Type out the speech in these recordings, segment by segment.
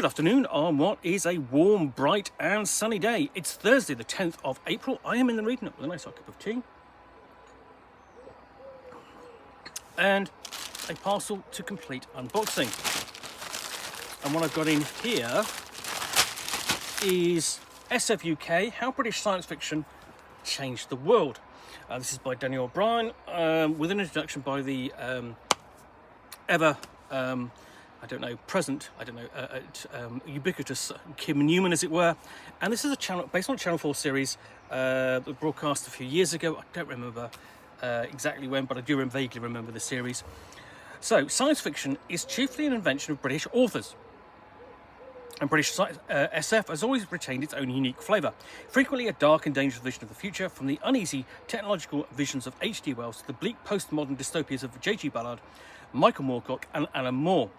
Good afternoon on what is a warm, bright and sunny day. It's Thursday the 10th of April. I am in the reading up with a nice hot cup of tea and a parcel to complete unboxing. And what I've got in here is SF UK, How British Science Fiction Changed the World. This is by Daniel O'Brien, with an introduction by the ubiquitous Kim Newman, as it were. And this is a channel based on a Channel 4 series that was broadcast a few years ago. I don't remember exactly when, but I do vaguely remember the series. So, science fiction is chiefly an invention of British authors. And British SF has always retained its own unique flavour. Frequently a dark and dangerous vision of the future, from the uneasy technological visions of H.G. Wells to the bleak postmodern dystopias of J.G. Ballard, Michael Moorcock and Alan Moore.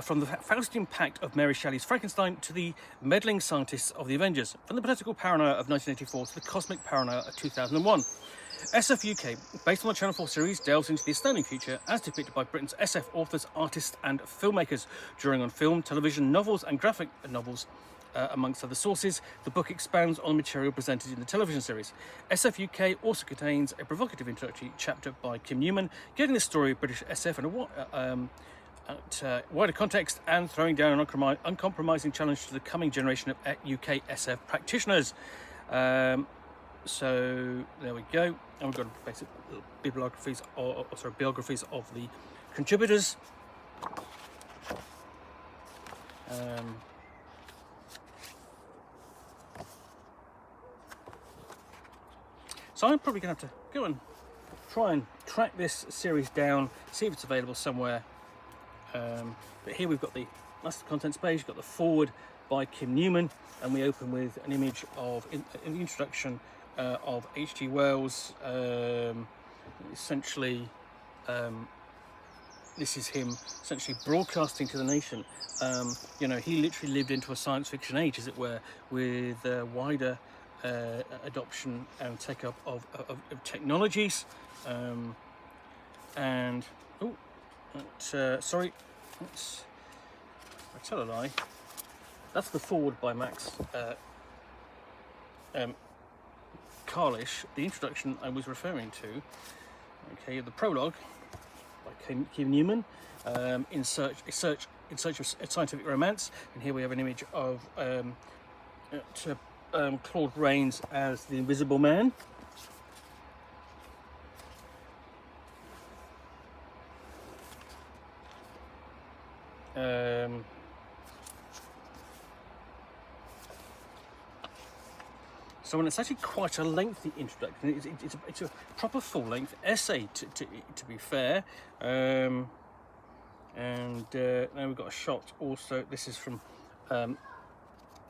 From the Faustian pact of Mary Shelley's Frankenstein to the meddling scientists of the Avengers. From the political paranoia of 1984 to the cosmic paranoia of 2001. SF UK, based on the Channel 4 series, delves into the astounding future as depicted by Britain's SF authors, artists and filmmakers. Drawing on film, television, novels and graphic novels, amongst other sources, the book expands on the material presented in the television series. SF UK also contains a provocative introductory chapter by Kim Newman, getting the story of British SF in a wider context and throwing down an uncompromising challenge to the coming generation of UK SF practitioners. So there we go, and we've got basic bibliographies of the contributors. So I'm probably going to have to go and try and track this series down, see if it's available somewhere. But here we've got that's the contents page. We've got the forward by Kim Newman, and we open with an image of in the introduction of H.G. Wells. Essentially, this is him essentially broadcasting to the nation. He literally lived into a science fiction age, as it were, with wider adoption and take up of technologies. Sorry, I tell a lie. That's the forward by Max Carlish. The introduction I was referring to. Okay, the prologue by Kim Newman, in search of scientific romance, and here we have an image of Claude Rains as the Invisible Man. So when it's actually quite a lengthy introduction, it's a proper full-length essay to be fair. And now we've got a shot also. This is from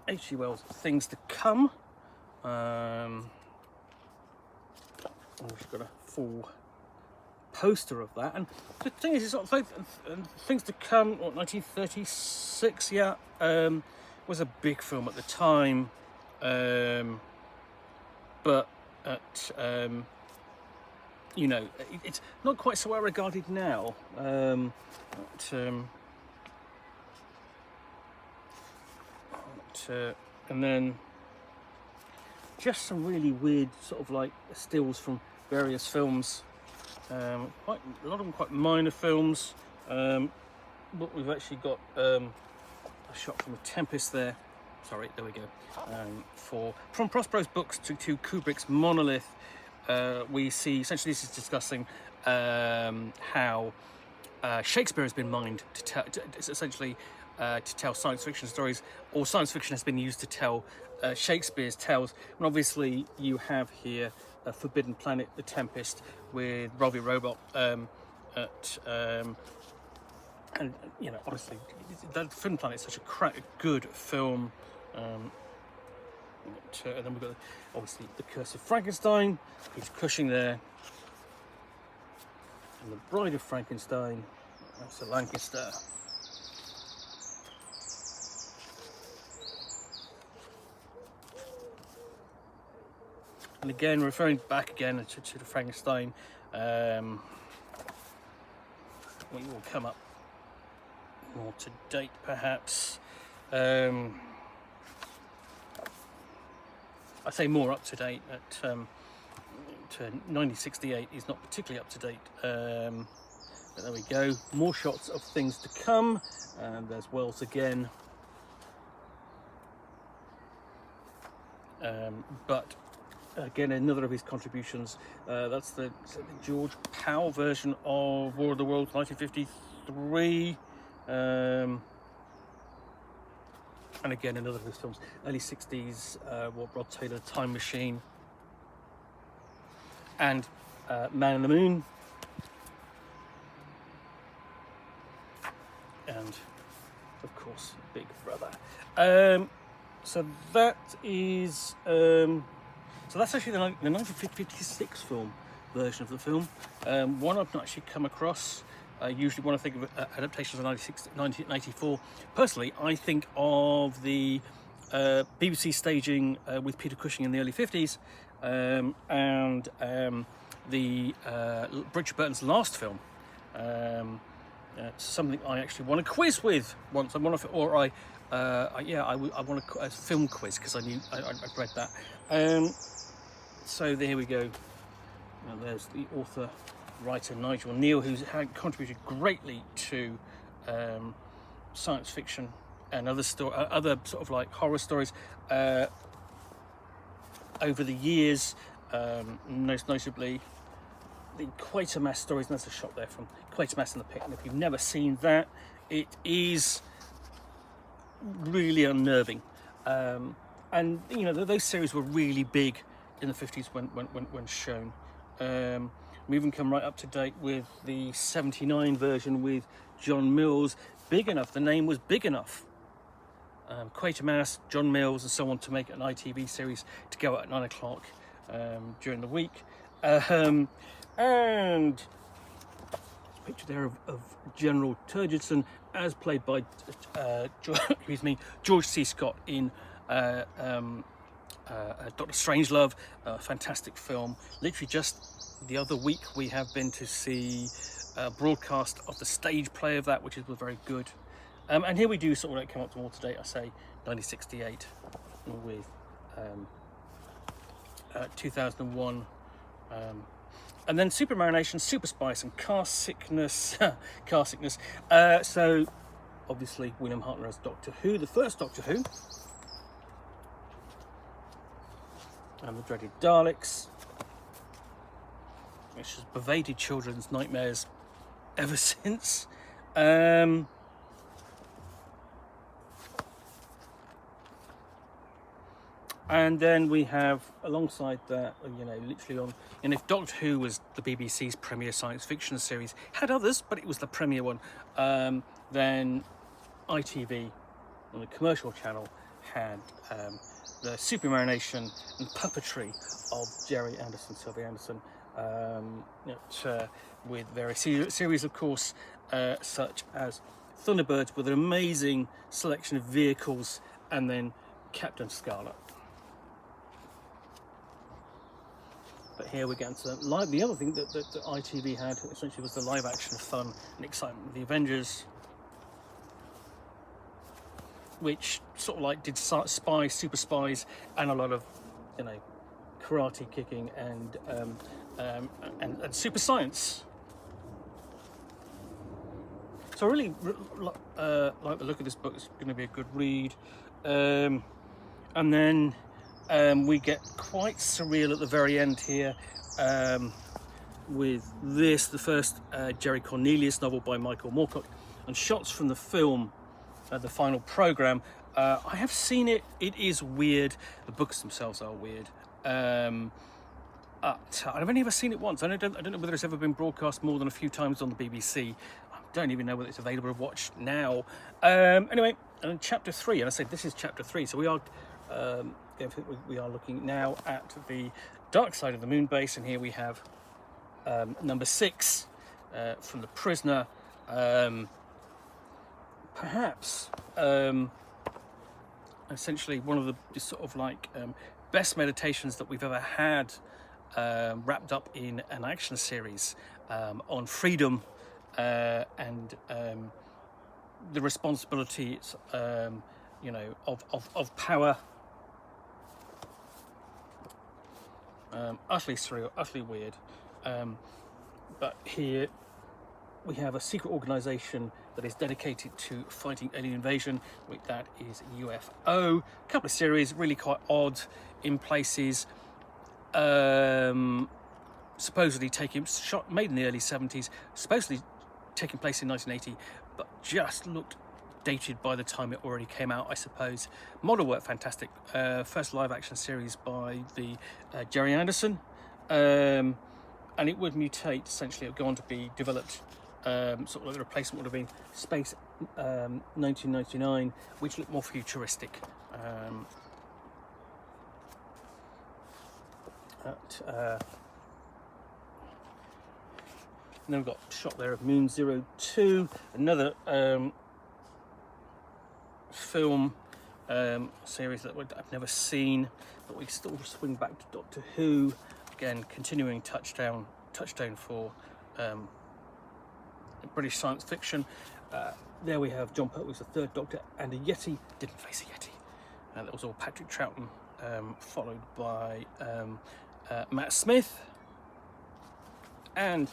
H.G. Wells' Things to Come. We've got a full poster of that, and the thing is, it's sort of like Things to Come, 1936, was a big film at the time, but it's not quite so well regarded now. And then just some really weird sort of like stills from various films. Quite a lot of them quite minor films, but we've actually got a shot from a Tempest there. Sorry, there we go. From Prospero's books to Kubrick's Monolith, we see essentially this is discussing how Shakespeare has been mined to tell science fiction stories, or science fiction has been used to tell Shakespeare's tales. And obviously you have here a Forbidden Planet, The Tempest, with Robbie Robot, and obviously that Forbidden Planet is such a good film. And then we've got obviously The Curse of Frankenstein, Peter Cushing there, and The Bride of Frankenstein, that's a Lancaster. And again, referring back again to the Frankenstein, we will come up more to date perhaps. I say more up to date. At to 1968 is not particularly up to date. But there we go. More shots of things to come. And there's Wells again. But again, another of his contributions. That's the George Powell version of War of the Worlds, 1953. And again, another of his films, early 60s, Rod Taylor, Time Machine, and Man in the Moon, and of course, Big Brother. So that is, so that's actually the 1956 film version of the film. One I've not actually come across. Usually when I think of adaptations of 1994, personally, I think of the BBC staging with Peter Cushing in the early 50s, and the Richard Burton's last film. Something I actually won a quiz with once. I want a film quiz because I read that. So there we go. Now there's the author. Writer Nigel Neal, who's contributed greatly to science fiction and other sort of like horror stories over the years. Most notably, the Quatermass stories. And there's a shot there from Quatermass in the Pit. And if you've never seen that, it is really unnerving. And you know, those series were really big in the 50s when shown. We even come right up to date with the 79 version with John Mills. Big enough, the name was big enough. Quatermass, John Mills, and so on, to make an ITV series to go out at 9 o'clock during the week. And there's a picture there of General Turgidson, as played by George C. Scott in Dr. Strangelove, a fantastic film. Literally just the other week we have been to see a broadcast of the stage play of that, which was very good. And here we do sort of like come up to more today, I say 1968 with 2001. And then Super Marination, Super Spice, and Car Sickness. So obviously William Hartnell as Doctor Who, the first Doctor Who. And the dreaded Daleks, which has pervaded children's nightmares ever since. And then we have, alongside that, you know, literally on, and if Doctor Who was the BBC's premier science fiction series, had others, but it was the premier one, then ITV, on the commercial channel, had the Super Marination and Puppetry of Jerry Anderson, Sylvia Anderson, with various series, of course, such as Thunderbirds, with an amazing selection of vehicles, and then Captain Scarlet. But here we're getting to live. The other thing that ITV had essentially was the live action fun and excitement of the Avengers, which sort of like did spies, super spies, and a lot of, you know, karate kicking and super science. So I really like the look of this book. It's going to be a good read. And then we get quite surreal at the very end here with this, the first Jerry Cornelius novel by Michael Moorcock, and shots from the film, the final programme. I have seen it. It is weird. The books themselves are weird. I've only ever seen it once. I don't know whether it's ever been broadcast more than a few times on the BBC. I don't even know whether it's available to watch now. Anyway, and chapter 3, and I say this is chapter 3, so we are looking now at the dark side of the moon base, and here we have number 6 from The Prisoner. Perhaps essentially one of the sort of like best meditations that we've ever had, wrapped up in an action series on freedom and the responsibility you know, of power. Utterly surreal, utterly weird. But here we have a secret organization that is dedicated to fighting alien invasion. That is UFO. A couple of series, really quite odd in places. Supposedly made in the early 70s, supposedly taking place in 1980, but just looked dated by the time it already came out, I suppose. Model work, fantastic. First live action series by the Jerry Anderson. And it would mutate, essentially. It would go on to be developed, sort of like the replacement would have been Space 1999, which looked more futuristic. And then we've got a shot there of Moon 02, another film series that I've never seen, but we still swing back to Doctor Who. Again, continuing touchdown for British science fiction. There we have John Pertwee was the third Doctor, and a Yeti didn't face a Yeti. That was all Patrick Troughton, followed by Matt Smith, and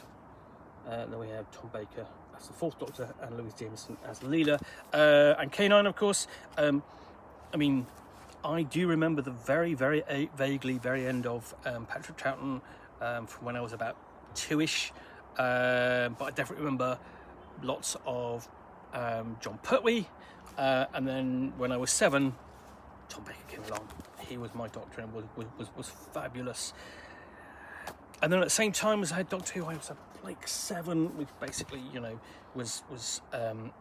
then we have Tom Baker as the fourth Doctor and Louise Jameson as Leela, and K9, of course. I mean, I do remember the very vaguely very end of Patrick Troughton from when I was about 2ish, but I definitely remember lots of John Pertwee, and then when I was 7, Tom Baker came along. He was my Doctor and was fabulous. And then at the same time as I had Doctor Who, I was like 7, which basically, you know, was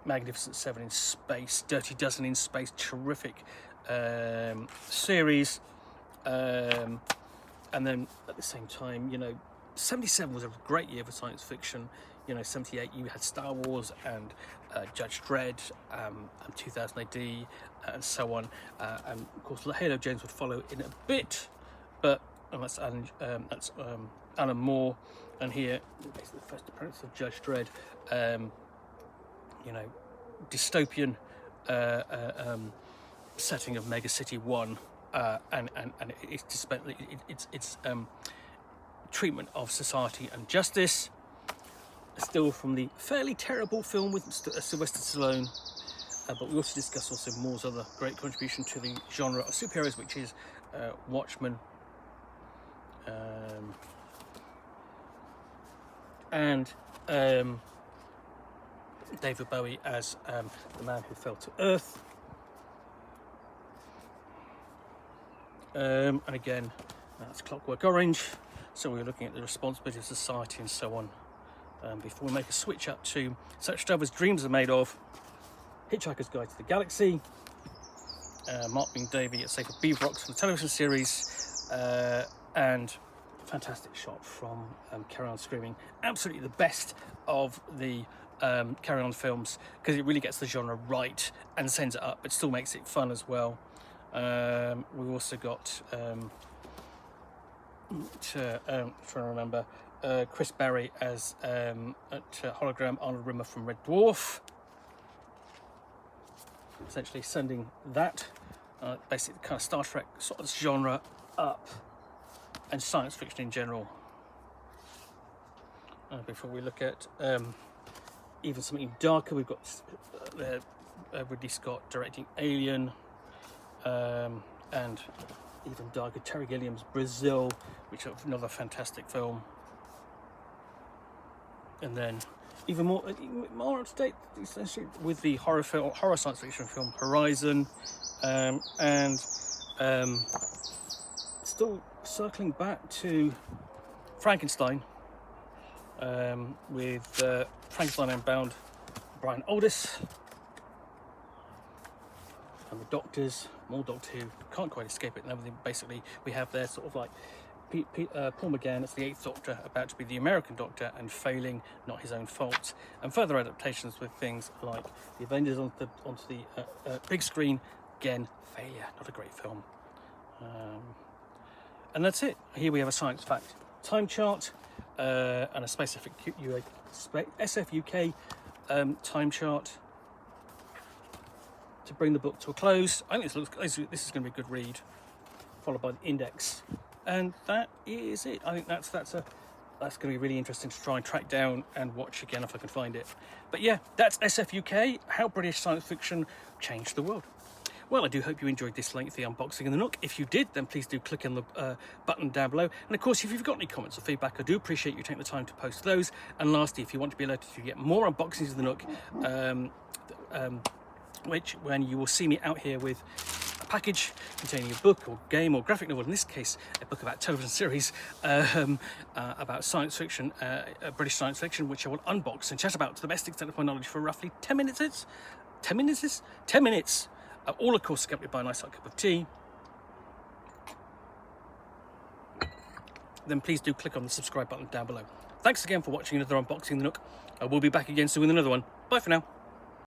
Magnificent 7 in space, Dirty Dozen in space, terrific series. And then at the same time, you know, 77 was a great year for science fiction. You know, 78 you had Star Wars and Judge Dredd, and 2000 AD, and so on. And of course, Halo Jones would follow in a bit, but that's Alan Moore, and here basically the first appearance of Judge Dredd. You know, dystopian setting of Mega City 1, and it's treatment of society and justice, still from the fairly terrible film with Sylvester Stallone, but we also discuss also Moore's other great contribution to the genre of superheroes, which is Watchmen, and David Bowie as the man who fell to earth. And again, that's Clockwork Orange, so we're looking at the responsibility of society and so on. Before we make a switch up to such stuff as Dreams Are Made Of, Hitchhiker's Guide to the Galaxy, Mark Bean Davey at Safer Beaverox for the television series, and fantastic shot from Carry On Screaming. Absolutely the best of the Carry On films, because it really gets the genre right and sends it up, but still makes it fun as well. We've also got trying to remember Chris Barry as hologram Arnold Rimmer from Red Dwarf, essentially sending that basically kind of Star Trek sort of genre up, and science fiction in general. Before we look at even something darker, we've got Ridley Scott directing Alien, and even darker Terry Gilliam's Brazil, which is another fantastic film. And then even more up to date, essentially, with the horror science fiction film Horizon, and still circling back to Frankenstein, with Frankenstein Unbound, Brian Aldiss, and the Doctors, more Doctor Who, can't quite escape it and everything. Basically, we have there sort of like Paul McGann as the 8th Doctor, about to be the American Doctor and failing, not his own fault, and further adaptations with things like the Avengers onto the big screen. Again, failure, not a great film. And that's it. Here we have a science fact time chart, and a specific SF UK time chart. to bring the book to a close. I think this is going to be a good read, followed by the index, and that is it. I think that's going to be really interesting to try and track down and watch again if I can find it. But yeah, that's SF UK, How British Science Fiction Changed the World. Well, I do hope you enjoyed this lengthy unboxing of the Nook. If you did, then please do click on the button down below. And of course, if you've got any comments or feedback, I do appreciate you taking the time to post those. And lastly, if you want to be alerted to get more unboxings of the Nook, which when you will see me out here with a package containing a book or game or graphic novel, in this case a book about television series about science fiction, British science fiction, which I will unbox and chat about to the best extent of my knowledge for roughly 10 minutes. 10 minutes? 10 minutes. All of course accompanied by a nice hot cup of tea. Then please do click on the subscribe button down below. Thanks again for watching another unboxing of the Nook. I will be back again soon with another one. Bye for now.